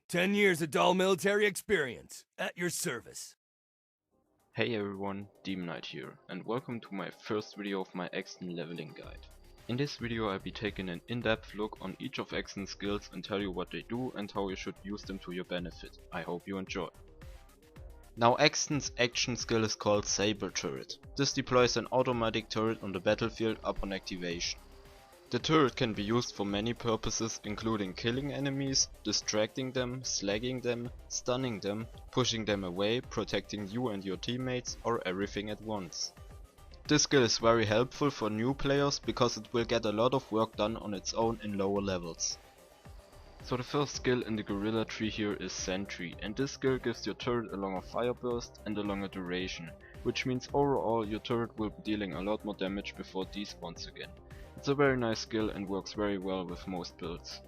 10 years of dull military experience, at your service. Hey everyone, Gemini here, and welcome to my first video of my Axton leveling guide. In this video I'll be taking an in-depth look on each of Axton's skills and tell you what they do and how you should use them to your benefit. I hope you enjoy. Now Axton's action skill is called Saber Turret. This deploys an automatic turret on the battlefield upon activation. The turret can be used for many purposes, including killing enemies, distracting them, slagging them, stunning them, pushing them away, protecting you and your teammates, or everything at once. This skill is very helpful for new players because it will get a lot of work done on its own in lower levels. So the first skill in the gorilla tree here is Sentry, and this skill gives your turret a longer fire burst and a longer duration, which means overall your turret will be dealing a lot more damage before it despawns again. It's a very nice skill and works very well with most builds.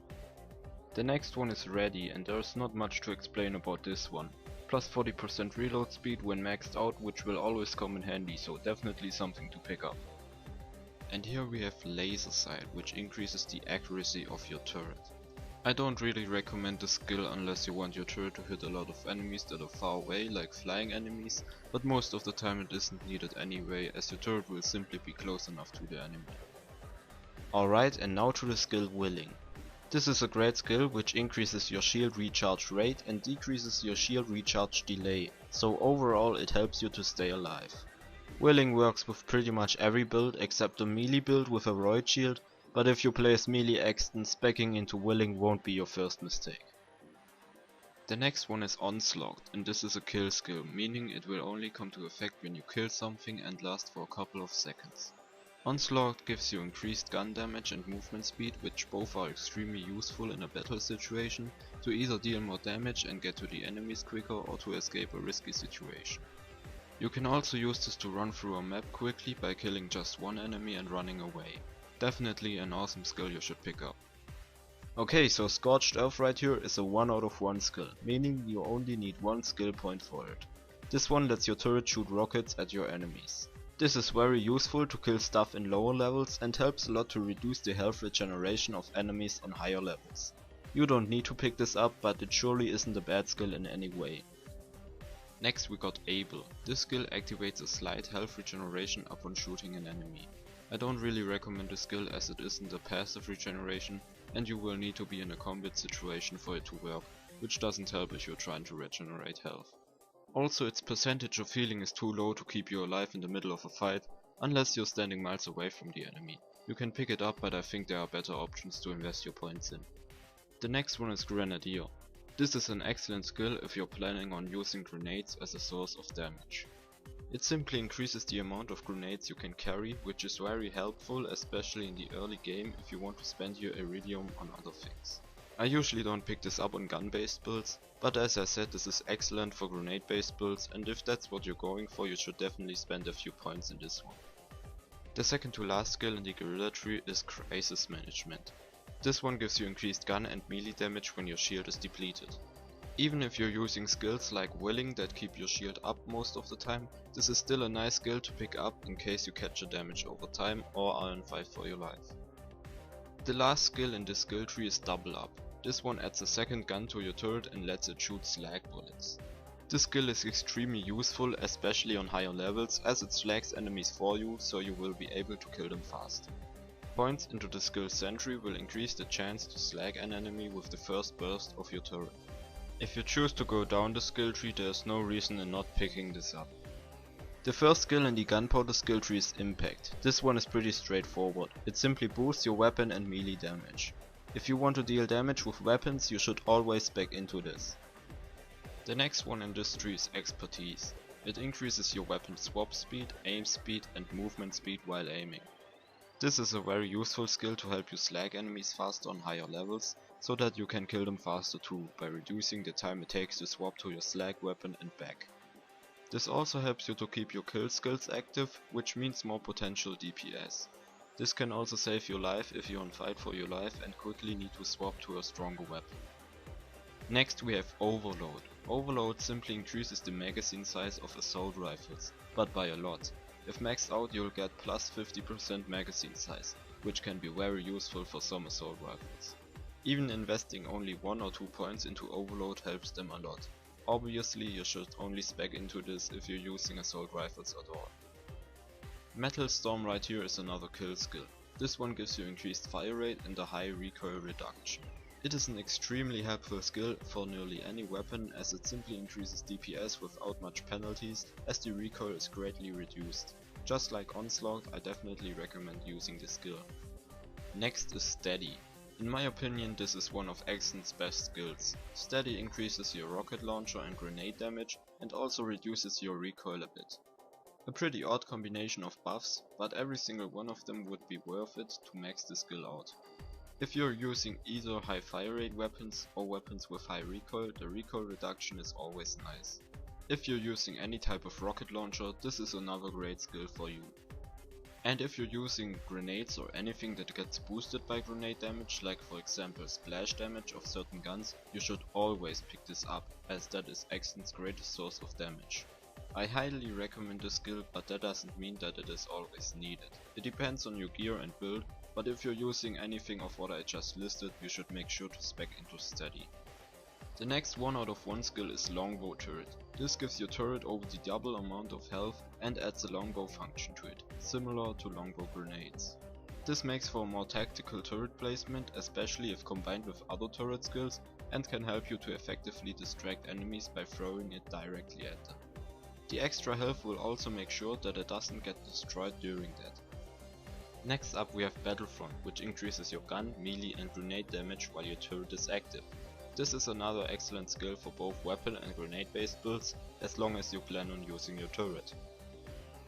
The next one is Ready, and there's not much to explain about this one. Plus 40% reload speed when maxed out, which will always come in handy, so definitely something to pick up. And here we have Laser Sight, which increases the accuracy of your turret. I don't really recommend this skill unless you want your turret to hit a lot of enemies that are far away, like flying enemies, but most of the time it isn't needed anyway, as your turret will simply be close enough to the enemy. Alright, and now to the skill Willing. This is a great skill which increases your shield recharge rate and decreases your shield recharge delay, so overall it helps you to stay alive. Willing works with pretty much every build except a melee build with a Void Shield, but if you play as melee Axton, speccing into Willing won't be your first mistake. The next one is Onslaught, and this is a kill skill, meaning it will only come to effect when you kill something and last for a couple of seconds. Onslaught gives you increased gun damage and movement speed, which both are extremely useful in a battle situation to either deal more damage and get to the enemies quicker or to escape a risky situation. You can also use this to run through a map quickly by killing just one enemy and running away. Definitely an awesome skill you should pick up. Okay, so Scorched Earth right here is a 1 out of 1 skill, meaning you only need one skill point for it. This one lets your turret shoot rockets at your enemies. This is very useful to kill stuff in lower levels and helps a lot to reduce the health regeneration of enemies on higher levels. You don't need to pick this up, but it surely isn't a bad skill in any way. Next we got Able. This skill activates a slight health regeneration upon shooting an enemy. I don't really recommend this skill as it isn't a passive regeneration and you will need to be in a combat situation for it to work, which doesn't help if you're trying to regenerate health. Also, its percentage of healing is too low to keep you alive in the middle of a fight, unless you're standing miles away from the enemy. You can pick it up, but I think there are better options to invest your points in. The next one is Grenadier. This is an excellent skill if you're planning on using grenades as a source of damage. It simply increases the amount of grenades you can carry, which is very helpful, especially in the early game if you want to spend your Iridium on other things. I usually don't pick this up on gun-based builds, but as I said, this is excellent for grenade-based builds, and if that's what you're going for, you should definitely spend a few points in this one. The second to last skill in the gorilla tree is Crisis Management. This one gives you increased gun and melee damage when your shield is depleted. Even if you're using skills like Willing that keep your shield up most of the time, this is still a nice skill to pick up in case you catch a damage over time or are in fight for your life. The last skill in this skill tree is Double Up. This one adds a second gun to your turret and lets it shoot slag bullets. This skill is extremely useful, especially on higher levels, as it slags enemies for you, so you will be able to kill them fast. Points into the skill Sentry will increase the chance to slag an enemy with the first burst of your turret. If you choose to go down the skill tree, there is no reason in not picking this up. The first skill in the Gunpowder skill tree is Impact. This one is pretty straightforward. It simply boosts your weapon and melee damage. If you want to deal damage with weapons, you should always spec into this. The next one in this tree is Expertise. It increases your weapon swap speed, aim speed and movement speed while aiming. This is a very useful skill to help you slag enemies faster on higher levels, so that you can kill them faster too, by reducing the time it takes to swap to your slag weapon and back. This also helps you to keep your kill skills active, which means more potential DPS. This can also save your life if you're in fight for your life and quickly need to swap to a stronger weapon. Next we have Overload. Overload simply increases the magazine size of assault rifles, but by a lot. If maxed out you'll get plus 50% magazine size, which can be very useful for some assault rifles. Even investing only 1 or 2 points into Overload helps them a lot. Obviously you should only spec into this if you're using assault rifles at all. Metal Storm right here is another kill skill. This one gives you increased fire rate and a high recoil reduction. It is an extremely helpful skill for nearly any weapon, as it simply increases DPS without much penalties, as the recoil is greatly reduced. Just like Onslaught, I definitely recommend using this skill. Next is Steady. In my opinion, this is one of Axton's best skills. Steady increases your rocket launcher and grenade damage and also reduces your recoil a bit. A pretty odd combination of buffs, but every single one of them would be worth it to max the skill out. If you're using either high fire rate weapons or weapons with high recoil, the recoil reduction is always nice. If you're using any type of rocket launcher, this is another great skill for you. And if you're using grenades or anything that gets boosted by grenade damage, like for example splash damage of certain guns, you should always pick this up, as that is Axton's greatest source of damage. I highly recommend this skill, but that doesn't mean that it is always needed. It depends on your gear and build, but if you're using anything of what I just listed, you should make sure to spec into Steady. The next 1 out of 1 skill is Longbow Turret. This gives your turret over the double amount of health and adds a longbow function to it, similar to longbow grenades. This makes for a more tactical turret placement, especially if combined with other turret skills, and can help you to effectively distract enemies by throwing it directly at them. The extra health will also make sure that it doesn't get destroyed during that. Next up we have Battlefront, which increases your gun, melee and grenade damage while your turret is active. This is another excellent skill for both weapon and grenade based builds, as long as you plan on using your turret.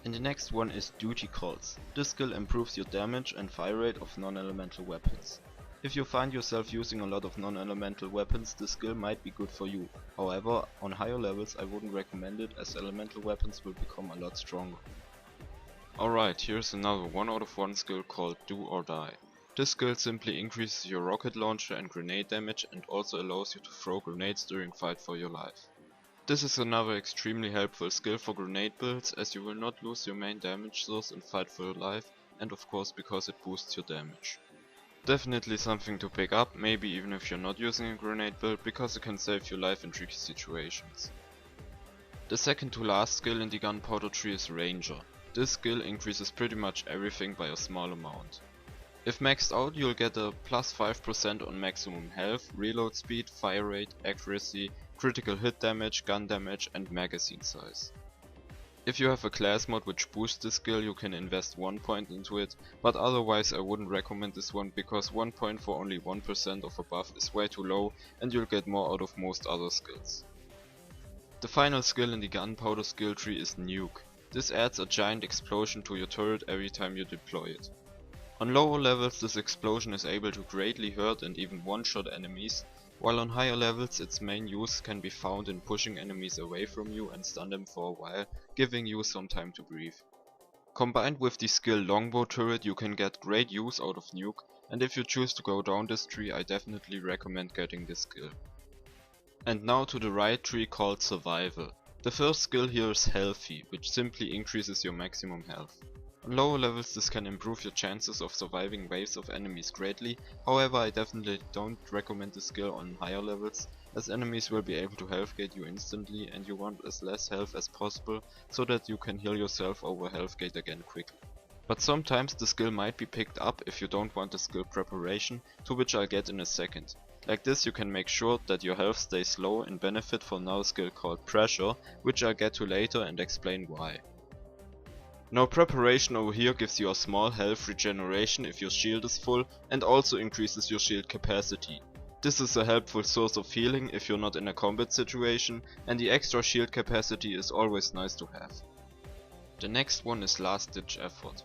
And the next one is Duty Calls. This skill improves your damage and fire rate of non-elemental weapons. If you find yourself using a lot of non-elemental weapons, this skill might be good for you. However, on higher levels I wouldn't recommend it, as elemental weapons will become a lot stronger. Alright, here's another 1 out of 1 skill called Do or Die. This skill simply increases your rocket launcher and grenade damage and also allows you to throw grenades during fight for your life. This is another extremely helpful skill for grenade builds, as you will not lose your main damage source in fight for your life, and of course because it boosts your damage. Definitely something to pick up, maybe even if you're not using a grenade build, because it can save your life in tricky situations. The second to last skill in the gunpowder tree is Ranger. This skill increases pretty much everything by a small amount. If maxed out, you'll get a plus 5% on maximum health, reload speed, fire rate, accuracy, critical hit damage, gun damage and magazine size. If you have a class mod which boosts this skill, you can invest 1 point into it, but otherwise I wouldn't recommend this one, because 1 point for only 1% of a buff is way too low and you'll get more out of most other skills. The final skill in the gunpowder skill tree is Nuke. This adds a giant explosion to your turret every time you deploy it. On lower levels this explosion is able to greatly hurt and even one-shot enemies, while on higher levels its main use can be found in pushing enemies away from you and stun them for a while, giving you some time to breathe. Combined with the skill Longbow Turret, you can get great use out of Nuke, and if you choose to go down this tree, I definitely recommend getting this skill. And now to the right tree called Survival. The first skill here is Healthy, which simply increases your maximum health. On lower levels this can improve your chances of surviving waves of enemies greatly, however I definitely don't recommend this skill on higher levels, as enemies will be able to health gate you instantly and you want as less health as possible, so that you can heal yourself over health gate again quickly. But sometimes the skill might be picked up if you don't want the skill Preparation, to which I'll get in a second. Like this you can make sure that your health stays low and benefit from another skill called Pressure, which I'll get to later and explain why. Now Preparation over here gives you a small health regeneration if your shield is full, and also increases your shield capacity. This is a helpful source of healing if you're not in a combat situation, and the extra shield capacity is always nice to have. The next one is Last Ditch Effort.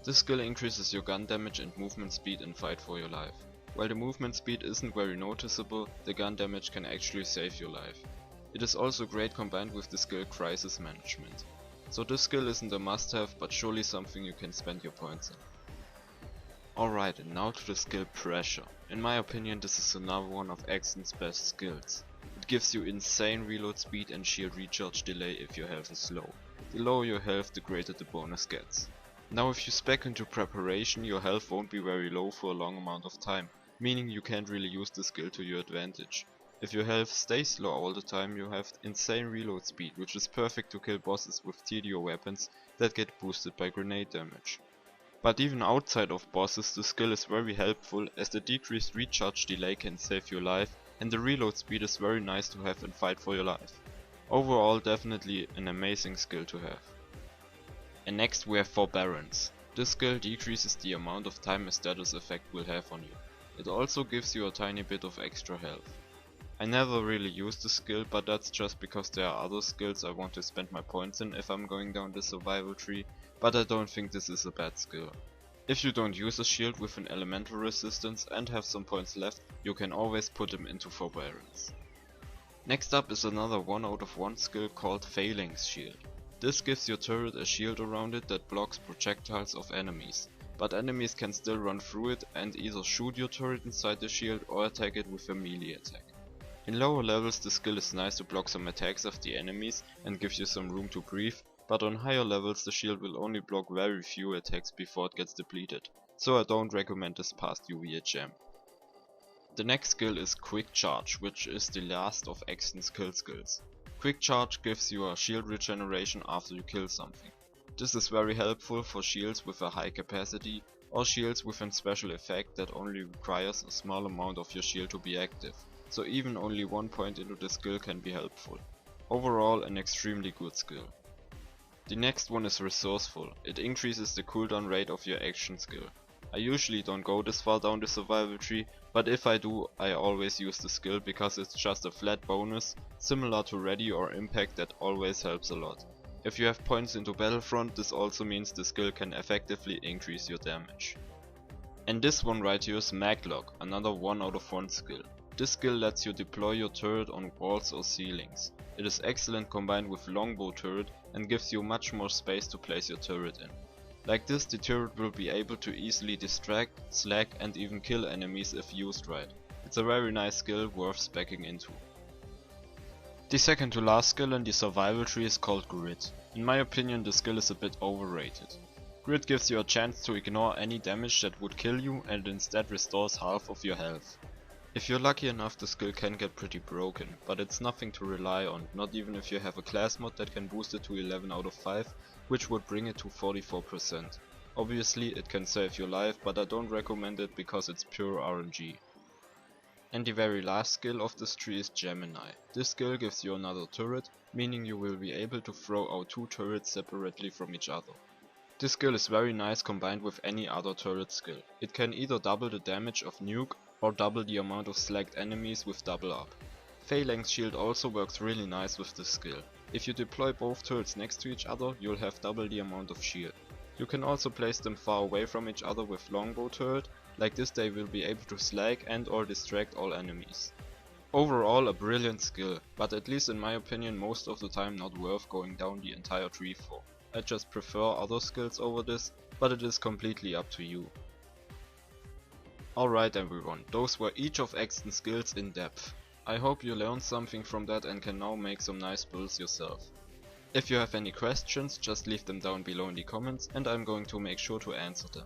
This skill increases your gun damage and movement speed in fight for your life. While the movement speed isn't very noticeable, the gun damage can actually save your life. It is also great combined with the skill Crisis Management. So this skill isn't a must-have, but surely something you can spend your points in. Alright, and now to the skill Pressure. In my opinion this is another one of Axton's best skills. It gives you insane reload speed and shield recharge delay if your health is low. The lower your health, the greater the bonus gets. Now if you spec into Preparation, your health won't be very low for a long amount of time. meaning you can't really use the skill to your advantage. If your health stays low all the time, you have insane reload speed, which is perfect to kill bosses with TDO weapons that get boosted by grenade damage. But even outside of bosses, the skill is very helpful, as the decreased recharge delay can save your life, and the reload speed is very nice to have in Fight for Your Life. Overall, definitely an amazing skill to have. And next we have Forbearance. This skill decreases the amount of time a status effect will have on you. It also gives you a tiny bit of extra health. I never really used the skill, but that's just because there are other skills I want to spend my points in if I'm going down the survival tree, but I don't think this is a bad skill. If you don't use a shield with an elemental resistance and have some points left, you can always put them into Forbearance. Next up is another 1 out of 1 skill called Phalanx Shield. This gives your turret a shield around it that blocks projectiles of enemies, but enemies can still run through it and either shoot your turret inside the shield or attack it with a melee attack. In lower levels the skill is nice to block some attacks of the enemies and gives you some room to breathe, but on higher levels the shield will only block very few attacks before it gets depleted, so I don't recommend this past you via gem. The next skill is Quick Charge, which is the last of Axton's kill skills. Quick Charge gives you a shield regeneration after you kill something. This is very helpful for shields with a high capacity or shields with a special effect that only requires a small amount of your shield to be active, so even only 1 point into the skill can be helpful. Overall an extremely good skill. The next one is Resourceful. It increases the cooldown rate of your action skill. I usually don't go this far down the survival tree, but if I do, I always use the skill because it's just a flat bonus, similar to Ready or Impact, that always helps a lot. If you have points into Battlefront, this also means the skill can effectively increase your damage. And this one right here is Maglock, another 1 out of 1 skill. This skill lets you deploy your turret on walls or ceilings. It is excellent combined with Longbow Turret and gives you much more space to place your turret in. Like this, the turret will be able to easily distract, slack and even kill enemies if used right. It's a very nice skill worth speccing into. The second to last skill in the survival tree is called Grit. In my opinion, the skill is a bit overrated. Grit gives you a chance to ignore any damage that would kill you and instead restores half of your health. If you're lucky enough, the skill can get pretty broken, but it's nothing to rely on, not even if you have a class mod that can boost it to 11 out of 5, which would bring it to 44%. Obviously it can save your life, but I don't recommend it because it's pure RNG. And the very last skill of this tree is Gemini. This skill gives you another turret, meaning you will be able to throw out 2 turrets separately from each other. This skill is very nice combined with any other turret skill. It can either double the damage of Nuke or double the amount of slacked enemies with double up. Phalanx Shield also works really nice with this skill. If you deploy both turrets next to each other, you'll have double the amount of shield. You can also place them far away from each other with Longbow Turret, like this they will be able to slag and or distract all enemies. Overall a brilliant skill, but at least in my opinion most of the time not worth going down the entire tree for. I just prefer other skills over this, but it is completely up to you. Alright everyone, those were each of Axton's skills in depth. I hope you learned something from that and can now make some nice builds yourself. If you have any questions, just leave them down below in the comments and I'm going to make sure to answer them.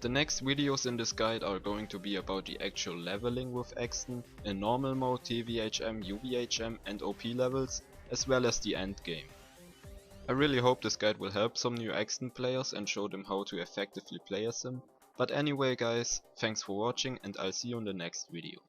The next videos in this guide are going to be about the actual leveling with Axton in normal mode, TVHM, UVHM and OP levels, as well as the end game. I really hope this guide will help some new Axton players and show them how to effectively play as him. But anyway guys, thanks for watching and I'll see you in the next video.